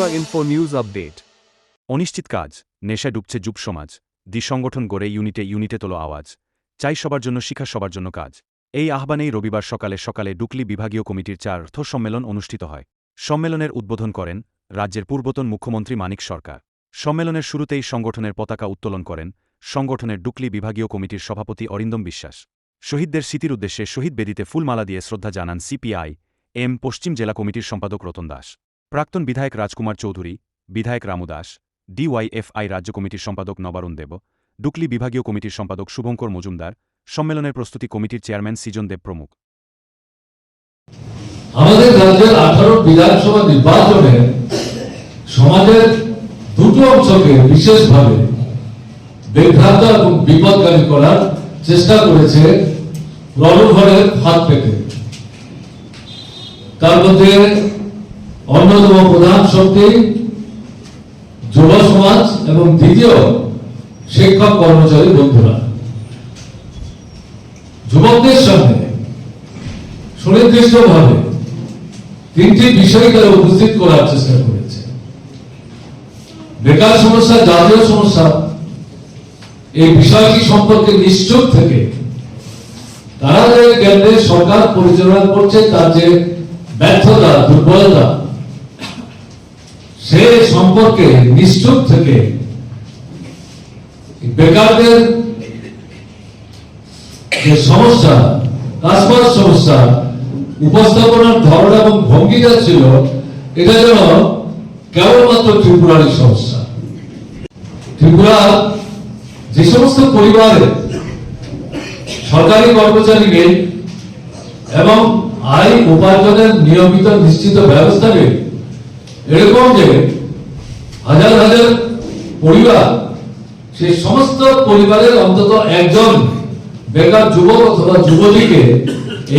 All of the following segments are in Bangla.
Tripura info news update. অনিশ্চিত কাজ, নেশায় ডুবছে যুব সমাজ, সংগঠন গড়ে ইউনিটে ইউনিটে তোলো আওয়াজ, চাই সবার জন্য শিক্ষা, সবার জন্য কাজ। এই আহ্বানেই রবিবার সকালে সকালে ডুকলি বিভাগীয় কমিটির 4র্থ সম্মেলন অনুষ্ঠিত হয়। সম্মেলনের উদ্বোধন করেন রাজ্যের পূর্বতন মুখ্যমন্ত্রী মানিক সরকার। সম্মেলনের শুরুতেই সংগঠনের পতাকা উত্তোলন করেন সংগঠনের ডুকলি বিভাগীয় কমিটির সভাপতি অরিন্দম বিশ্বাস। শহীদদের স্মৃতির উদ্দেশ্যে শহীদ বেদিতে ফুলমালা দিয়ে শ্রদ্ধা জানান সিপিআই এম পশ্চিম জেলা কমিটির সম্পাদক রতন দাস। প্রাক্তন বিধায়ক রাজকুমার চৌধুরী, বিধায়ক রামু দাস, ডিওয়াইএফআই রাজ্য কমিটির সম্পাদক নবারুণ দেব, ডুকলি বিভাগীয় কমিটির সম্পাদক শুভঙ্কর মজুমদার, সম্মেলনের প্রস্তুতি কমিটির চেয়ারম্যান সৃজন দেব প্রমুখ। আমাদের রাজ্যের 18 বিধানসভা নির্বাচনে সমাজের দুটো অংশকে বিশেষভাবে বিভ্রান্ত এবং বিপদগামী করার চেষ্টা করেছে রণঘরের হাত পেতে। তার মধ্যে অন্যতম প্রধান শক্তি যুব সমাজ এবং দ্বিতীয় শিক্ষক কর্মচারী বন্ধুরা। যুবকদের সামনে সুনির্দিষ্টভাবে তিনটি বিষয়কে উপস্থিত করার চেষ্টা করেছে। বেকার সমস্যা, জাতীয় সমস্যা, এই বিষয়টি সম্পর্কে নিশ্চুপ থেকে তারা যে কেন্দ্রের সরকার পরিচালনা করছে তার যে ব্যর্থতা, দুর্বলতা, সে সম্পর্কে নিশ্চুপ থেকে বেকারদের যে সমস্যা, কাজবাজ সমস্যা উপস্থাপনার ধরন এবং ভঙ্গিটা ছিল, এটা যেন কেবলমাত্র ত্রিপুরারই সমস্যা। ত্রিপুরা যে সমস্ত পরিবারে সরকারি কর্মচারী নেই এবং আয় উপার্জনের নিয়মিত নিশ্চিত ব্যবস্থা নেই, এরকম যে হাজার হাজার পরিবার, সেই সমস্ত পরিবারের অন্তত একজন বেকার যুবক অথবা যুবতীকে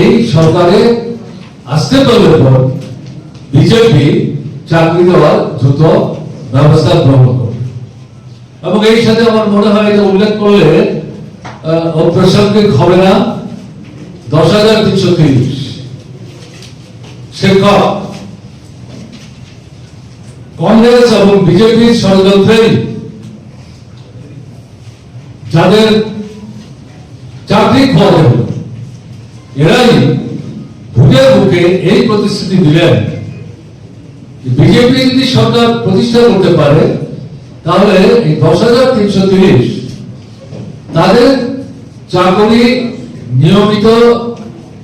এই সরকারে আসতে পারলে পর বিজেপি চাকরি দেওয়ার দ্রুত ব্যবস্থা গ্রহণ করবে। এবং এই সাথে আমার মনে হয় এটা উল্লেখ করলে অপ্রাসঙ্গিক হবে না, 10,330 শিক্ষক কংগ্রেস এবং বিজেপির ষড়যন্ত্রেই যাদের চাকরি খোয়া হল, এরাই ভোটের মুখে এই প্রতিশ্রুতি দিলেন বিজেপি যদি সরকার প্রতিষ্ঠা করতে পারে তাহলে এই 10,330 তাদের চাকরি নিয়মিত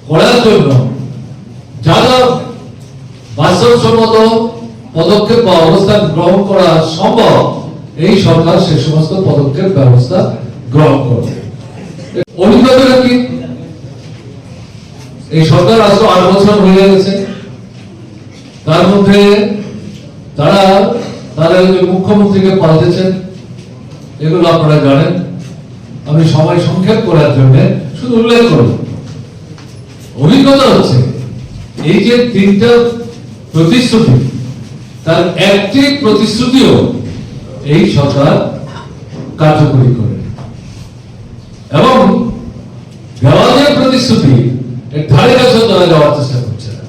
করার জন্য যারা বাস্তবসম্মত পদক্ষেপ বা অবস্থান গ্রহণ করা সম্ভব, এই সরকার সে সমস্ত পদক্ষেপ ব্যবস্থা গ্রহণ করবে। অভিজ্ঞতা কি? এই সরকার আসলে 8 বছর হয়ে গেছে। তার মধ্যে তারা তাদের মুখ্যমন্ত্রীকে পাল্টেছেন, এগুলো আপনারা জানেন। আমি সময় সংক্ষেপ করার জন্য শুধু উল্লেখ করব। অভিজ্ঞতা হচ্ছে এই যে 3টা প্রতিশ্রুতি, তার একটি প্রতিশ্রুতিও এই সরকার কার্যকরী করে এবং দেওয়া যে প্রতিশ্রুতি এর ধারে কাছে তারা যাওয়ার চেষ্টা করছে না।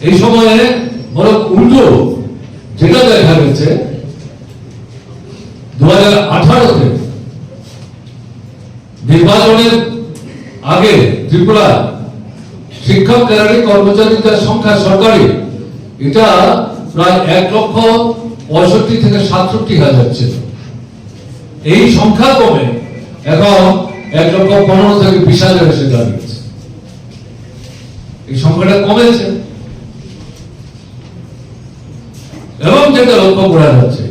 এই সময়ে বরং উল্টো যেটা দেখা গেছে, 2018-তে নির্বাচনের আগে ত্রিপুরা শিক্ষক ক্যাডারের কর্মচারীদের সংখ্যা সরকারি এটা প্রায় 1,65,000 থেকে 67,000 ছিল। এই সংখ্যা কমে এখন 1,15,000 থেকে 20,000 এসে দাঁড়িয়েছে। এই সংখ্যাটা কমেছে এবং যেটা লক্ষ্য করা যাচ্ছে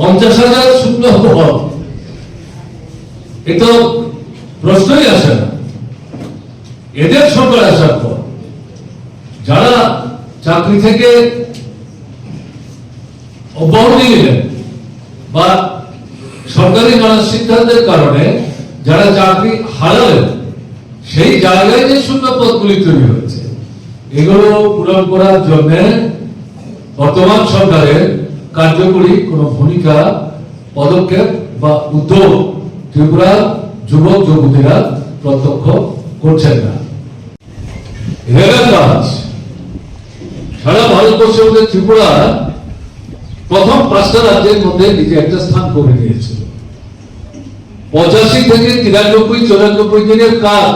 50,000 শূন্য পদ, এটা প্রশ্নই আসে না। এদের সরকার আসার পর যারা চাকরি থেকে অব্যাহতি নিলেন বা সরকারি নানা সিদ্ধান্তের কারণে যারা চাকরি হারালেন, সেই জায়গায় যে শূন্য পদগুলি তৈরি হয়েছে, এগুলো পূরণ করার জন্য বর্তমান সরকারের কার্যকরী কোন ভূমিকা, পদক্ষেপ বা উদ্যোগ ত্রিপুরার যুবক যুবতীরা প্রত্যক্ষ করছেন না। রেলের কাজ সারা ভারতবর্ষের মধ্যে ত্রিপুরা প্রথম 5টা রাজ্যের মধ্যে নিজে একটা স্থান করে নিয়েছিল। 85 থেকে 93-94 দিনের কাজ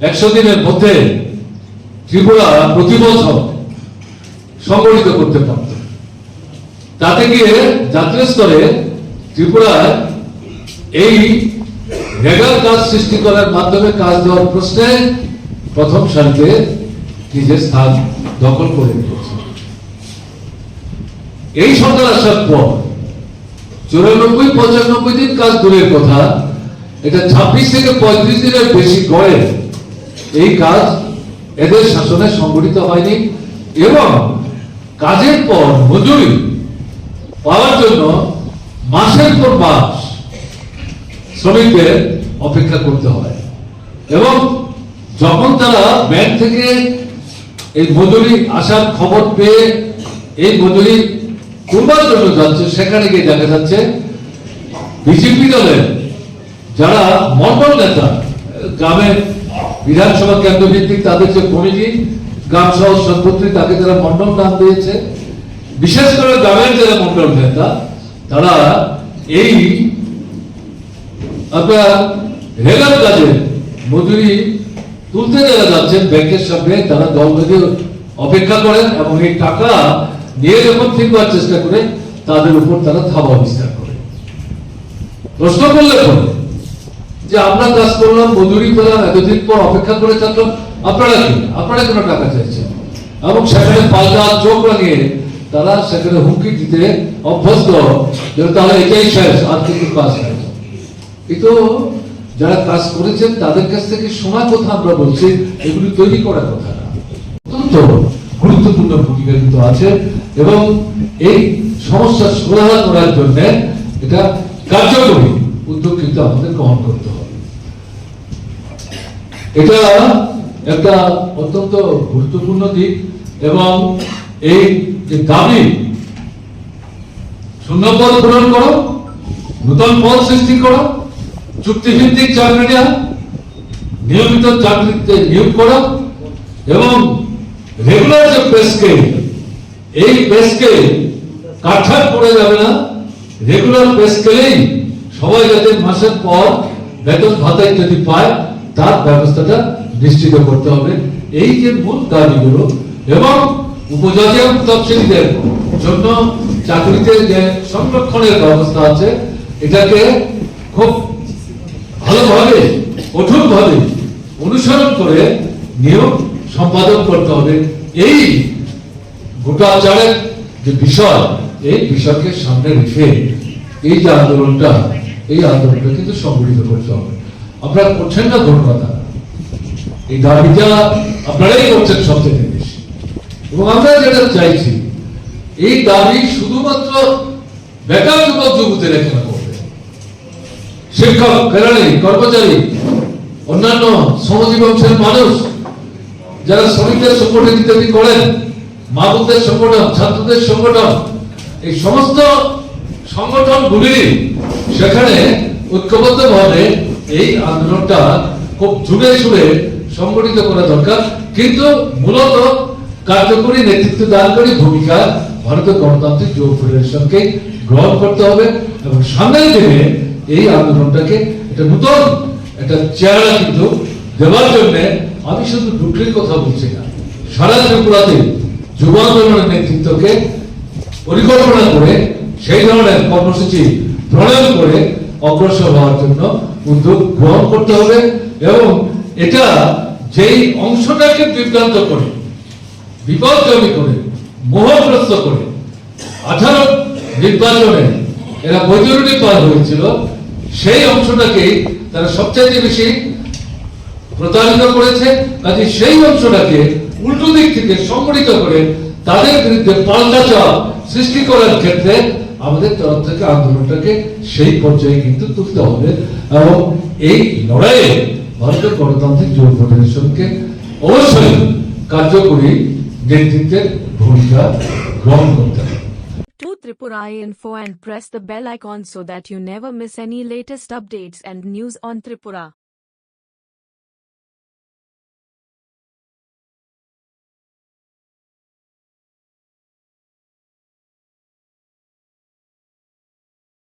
100 দিনের মধ্যে ত্রিপুরা প্রতি বছর সংগঠিত করতে পারত। তাতে গিয়ে জাতীয় স্তরে ত্রিপুরায় এই রেগার কাজ সৃষ্টি করার মাধ্যমে কাজ দেওয়ার প্রশ্নে প্রথম সারিতে নিজের স্থান দখল করে নিয়েছে। এই সরকার আসার পর 94-95 দিন কাজ দূরের কথা, এটা 26 থেকে 35 দিনের বেশি গড়ে এই কাজ এদের শাসনে সংগঠিত হয়নি এবং কাজের পর মজুরি পাওয়ার জন্য মাসের পর মাস শ্রমিকদের অপেক্ষা করতে হয় এবং যখন তারা ব্যাংক থেকে এই মজুরি আসার খবর পেয়ে এই মজুরি করবার জন্য যাচ্ছে, সেখানে গিয়ে দেখা যাচ্ছে বিজেপি দলের যারা মন্ডল নেতা, গ্রামের বিধানসভা কেন্দ্র ভিত্তিক তাদের যে কমিটি, গ্রাম সহ সভাপতি, তাকে যারা মন্ডল নাম দিয়েছে, বিশেষ করে গ্রামের যারা মন্ডল নেতা, তারা এই আপনার রেলের কাজে মজুরি তুলতে যারা যাচ্ছেন ব্যাংকের সামনে, তারা দল বেঁধে অপেক্ষা করেন এবং এই টাকা নিয়ে যখন ফিরবার চেষ্টা করে তাদের উপর তারা থাবা বিস্তার করে। প্রশ্ন করলে পরে যে আমরা কাজ করলাম, মজুরি পেলাম, এতদিন পর অপেক্ষা করে থাকলাম, আপনারা কি, আপনারা কোনো টাকা চাইছেন? এবং সেখানে পাল্টা চোখ লাগিয়ে তারা সেখানে হুমকি দিতে অভ্যস্ত যে তাহলে এটাই শেষ, আর কিন্তু কাজ নেই। কিন্তু যারা কাজ করেছেন তাদের কাছ থেকে শোনা কথা আমরা বলছি, এগুলি তৈরি করার কথা না। অত্যন্ত গুরুত্বপূর্ণ ভূমিকা কিন্তু আছে এবং এই সমস্যার সমাধান করার জন্য এটা কার্যকরী উদ্যোগ কিন্তু আমাদের গ্রহণ করতে হবে। এটা একটা অত্যন্ত গুরুত্বপূর্ণ দিক এবং এই যে দাবি শূন্যপদ পূরণ করো, নতুন পদ সৃষ্টি করো, চুক্তিভিত্তিক চাকরি দেওয়া, নিয়মিত চাকরিতে নিয়োগ করা এবং রেগুলার যে পে স্কেল, এই পে স্কেল কাটছাট পড়ে যাবে না, রেগুলার পে স্কেলেই সবাই যাতে মাসের পর বেতন ভাতা ইত্যাদি পায় তার ব্যবস্থাটা নিশ্চিত করতে হবে। এই যে মূল দাবিগুলো এবং উপজাতীয় তফসিলিদের জন্য চাকরিতে যে সংরক্ষণের ব্যবস্থা আছে, এটাকে খুব ভালোভাবে কঠোরভাবে অনুসরণ করে নিয়ম সম্পাদন করতে হবে। এই গোটা আচারের যে বিষয়, এই বিষয়কে সামনে রেখে এই যে আন্দোলনটা, এই আন্দোলনটা কিন্তু সংগঠিত করতে হবে। আপনারা করছেন না ধন্যবাদ, এই দাবিটা আপনারাই করছেন সবচেয়ে বেশি এবং আমরা যেটা চাইছি এই দাবি শুধুমাত্র বেকার যুবক যুবতীরা কেন করবে, শিক্ষক, কেরানি, কর্মচারী, অন্যান্য শ্রমজীবী অংশের মানুষ যারা শ্রমিকদের সংগঠন ইত্যাদি করেন, মা বোনদের সংগঠন, ছাত্রদের সংগঠন, এই সমস্ত সংগঠনগুলি সেখানে ঐক্যবদ্ধভাবে এই আন্দোলনটা খুব জুড়ে সুরে সংগঠিত করা দরকার। কিন্তু মূলত কার্যকরী নেতৃত্ব দানকারী ভূমিকা ভারতের গণতান্ত্রিক যুব ফেডারেশনকে গ্রহণ করতে হবে এবং সামনের দিনে এই আন্দোলনটাকে একটা নতুন একটা চেহারা কিন্তু দেওয়ার জন্য আমি শুধু ডুকরির কথা বলছি না, সারা ত্রিপুরাতে যুব আন্দোলনের নেতৃত্বকে পরিকল্পনা করে সেই ধরনের কর্মসূচি প্রণয়ন করে অগ্রসর হওয়ার জন্য উদ্যোগ গ্রহণ করতে হবে এবং এটা যেই অংশটাকে বিভ্রান্ত করে, বিপদজনক করে, মোহগ্রস্ত করে 18 নির্বাচনে এরা বৈতরণী পার হয়েছিল, সেই অংশটাকে তারা সবচেয়ে বেশি প্রতারিত করেছে। কাজে সেই অংশটাকে উল্টো দিক থেকে সংগঠিত করে তাদের বিরুদ্ধে পাল্টা চাপ সৃষ্টি করার ক্ষেত্রে আমাদের তরফ থেকে আন্দোলনটাকে সেই পর্যায়ে কিন্তু তুলতে হবে এবং এই লড়াইয়ে ভারতের গণতান্ত্রিক যুব ফেডারেশনকে অবশ্যই কার্যকরী নেতৃত্বের ভূমিকা গ্রহণ করতে হবে। To Tripura Info and press the bell icon so that you never miss any latest updates and news on Tripura.